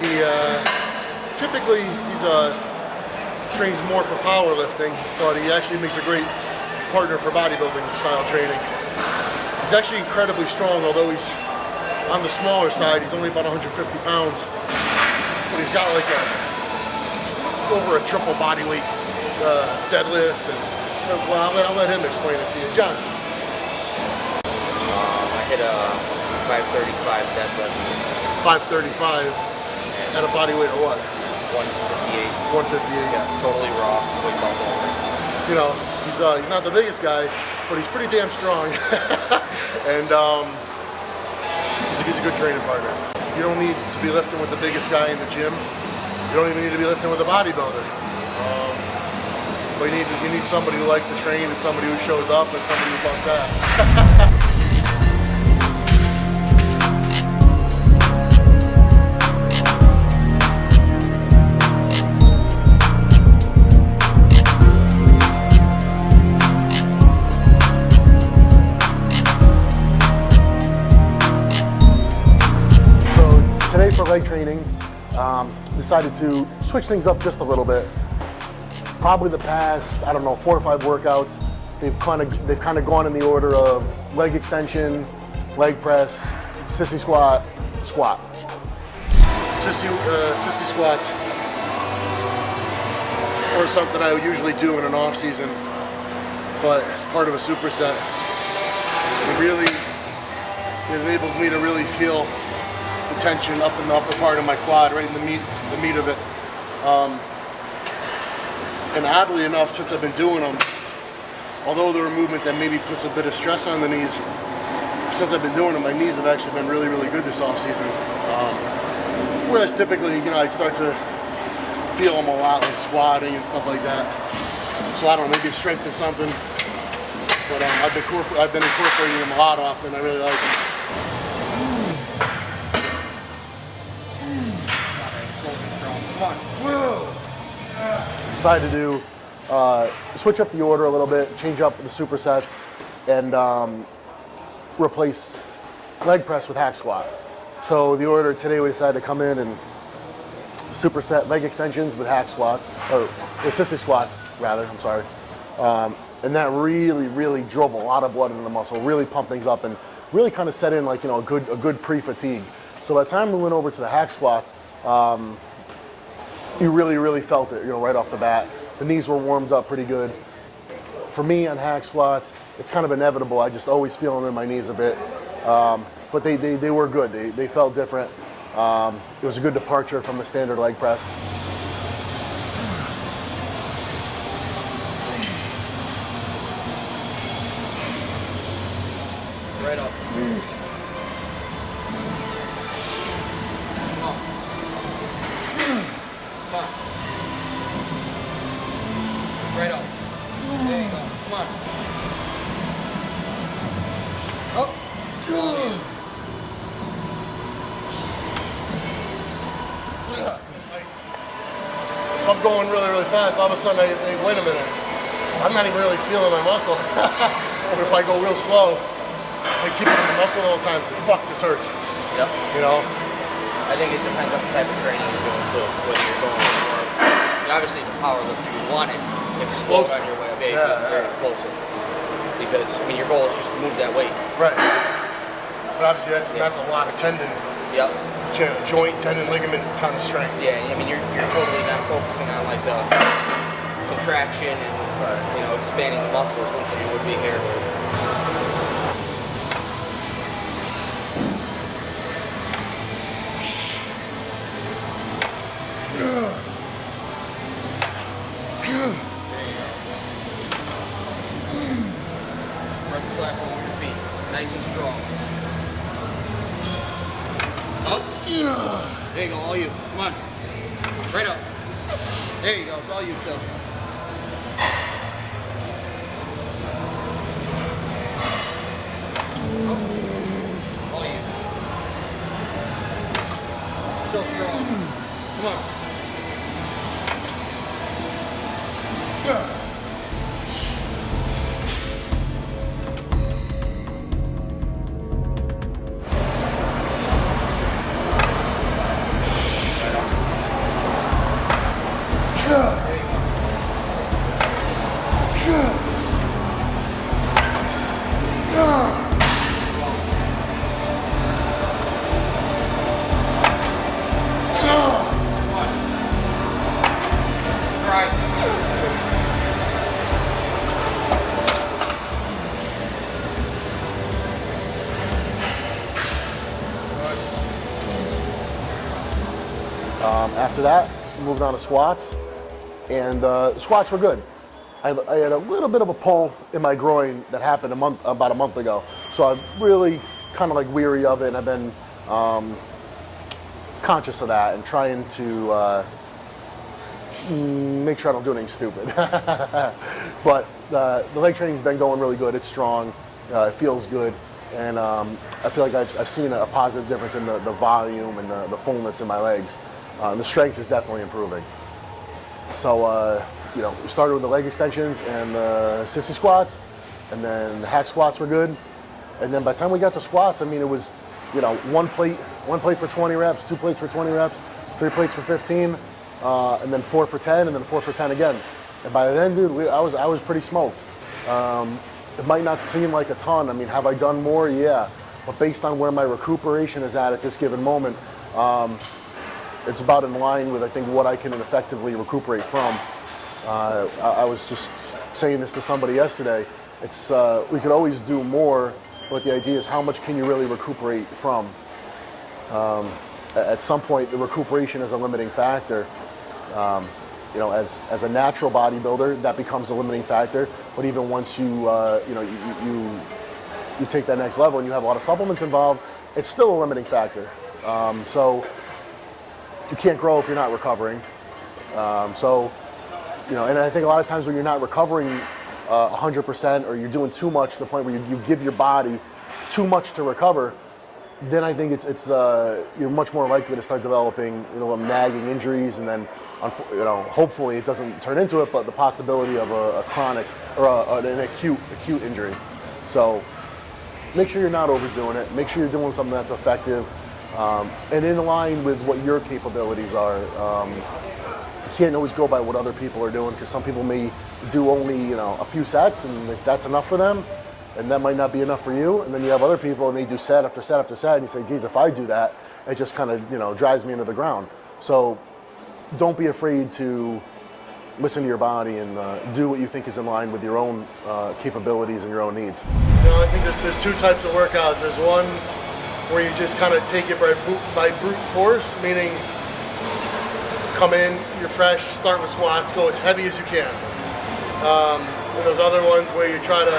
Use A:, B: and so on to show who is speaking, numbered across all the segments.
A: He typically trains more for powerlifting, but he actually makes a great partner for bodybuilding style training. He's actually incredibly strong, although he's on the smaller side. He's only about 150 pounds, but he's got like over a triple body weight deadlift. And, well, I'll let him explain it to you. John.
B: I hit a 535 deadlift.
A: 535 at a body weight of what?
B: 158.
A: 158.
B: Yeah, totally raw. Weight belt only.
A: You know, he's not the biggest guy, but he's pretty damn strong. And he's a good training partner. You don't need to be lifting with the biggest guy in the gym. You don't even need to be lifting with a bodybuilder. But you need somebody who likes to train and somebody who shows up and somebody who busts ass. Today for leg training, decided to switch things up just a little bit. Probably the past, I don't know, 4 or 5 workouts, they've kind of gone in the order of leg extension, leg press, sissy squat, squat. Sissy squats or something I would usually do in an off season, but as part of a superset, it enables me to really feel the tension up in the upper part of my quad, right in the meat of it. And oddly enough, since I've been doing them, although they're a movement that maybe puts a bit of stress on the knees, since I've been doing them, my knees have actually been really, really good this off season. Whereas typically, I'd start to feel them a lot with squatting and stuff like that. So I don't know, maybe strength is something, but I've been incorporating them a lot often. I really like them. Decided to do switch up the order a little bit, change up the supersets, and replace leg press with hack squat. So the order today, we decided to come in and superset leg extensions with hack squats, or sissy squats rather, I'm sorry. And that really drove a lot of blood into the muscle, really pumped things up, and really kind of set in like, a good pre-fatigue. So by the time we went over to the hack squats, you really felt it, right off the bat. The knees were warmed up pretty good. For me on hack squats, it's kind of inevitable. I just always feel them in my knees a bit. But they were good. They felt different. It was a good departure from the standard leg press.
B: Right up. Right up. There you go. Come on. Oh.
A: If I'm going really fast, all of a sudden I think, wait a minute, I'm not even really feeling my muscle. But if I go real slow, I keep it in the muscle all the time, so fuck, this hurts.
B: Yep.
A: I
B: think it depends on the type of training you're doing too. Whether you're going for, obviously it's a power lift, you want it explosive on your way up. Yeah, very explosive. Because your goal is just to move that weight.
A: Right. But obviously that's a lot of tendon.
B: Yep.
A: Joint, tendon, ligament kind of strength.
B: Yeah, you're totally not focusing on like the contraction and expanding the muscles, which you would be here. Spread the platform with your feet, nice and strong. Up. There you go, all you. Come on. Right up. There you go, it's all you still. Up. All you. So strong. Come on. Right
A: After that, moved on to squats, and squats were good. I had a little bit of a pull in my groin that happened about a month ago, so I'm really kind of like weary of it, and I've been conscious of that and trying to make sure I don't do anything stupid. But the leg training's been going really good. It's strong, it feels good, and I feel like I've seen a positive difference in the volume and the fullness in my legs. The strength is definitely improving. So, you know, we started with the leg extensions and the sissy squats, and then the hack squats were good. And then by the time we got to squats, I mean, it was, you know, one plate for 20 reps, 2 plates for 20 reps, 3 plates for 15, and then 4 for 10, and then 4 for 10 again. And by then, dude, I was pretty smoked. It might not seem like a ton. I mean, have I done more? Yeah. But based on where my recuperation is at this given moment, it's about in line with, I think, what I can effectively recuperate from. I was just saying this to somebody yesterday. It's we could always do more, but the idea is how much can you really recuperate from? At some point, the recuperation is a limiting factor. You know, as a natural bodybuilder, that becomes a limiting factor. But even once you you know you take that next level and you have a lot of supplements involved, it's still a limiting factor. So you can't grow if you're not recovering. So, you know, and I think a lot of times when you're not recovering 100%, or you're doing too much to the point where you give your body too much to recover, then I think it's you're much more likely to start developing, you know, nagging injuries, and then, you know, hopefully it doesn't turn into it, but the possibility of a chronic or an acute injury. So make sure you're not overdoing it. Make sure you're doing something that's effective. And in line with what your capabilities are. You can't always go by what other people are doing, because some people may do only, you know, a few sets and that's enough for them, and that might not be enough for you. And then you have other people and they do set after set after set, and you say, geez, if I do that, it just kind of, you know, drives me into the ground. So don't be afraid to listen to your body and do what you think is in line with your own capabilities and your own needs.
C: You know, I think there's 2 types of workouts. There's ones where you just kind of take it by brute force, meaning come in, you're fresh, start with squats, go as heavy as you can. And there's other ones where you try to,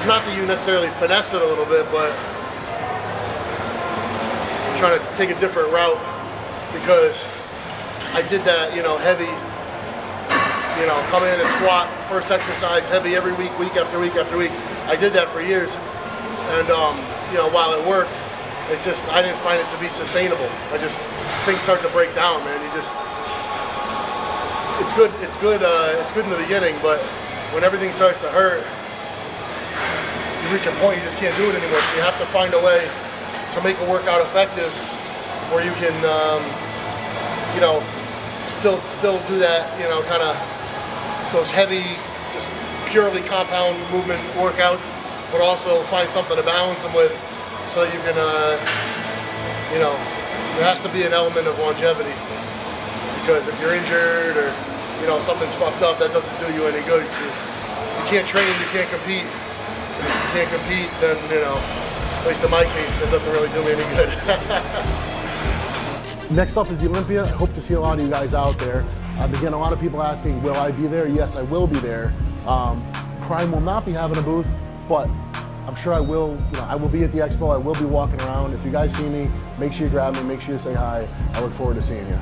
C: not that you necessarily finesse it a little bit, but trying to take a different route, because I did that, you know, heavy, you know, come in and squat, first exercise, heavy every week, week after week after week. I did that for years, and you know, while it worked, it's just, I didn't find it to be sustainable. Things start to break down, man. It's good in the beginning, but when everything starts to hurt, you reach a point you just can't do it anymore. So you have to find a way to make a workout effective where you can, you know, still do that, you know, kind of those heavy, just purely compound movement workouts, but also find something to balance them with, so that you can, you know, there has to be an element of longevity, because if you're injured or, you know, something's fucked up, that doesn't do you any good. So you can't train, you can't compete. And if you can't compete, then, you know, at least in my case, it doesn't really do me any good.
A: Next up is the Olympia. I hope to see a lot of you guys out there. I've been getting a lot of people asking, will I be there? Yes, I will be there. Prime will not be having a booth, but I'm sure I will, you know, I will be at the expo. I will be walking around. If you guys see me, make sure you grab me, make sure you say hi. I look forward to seeing you.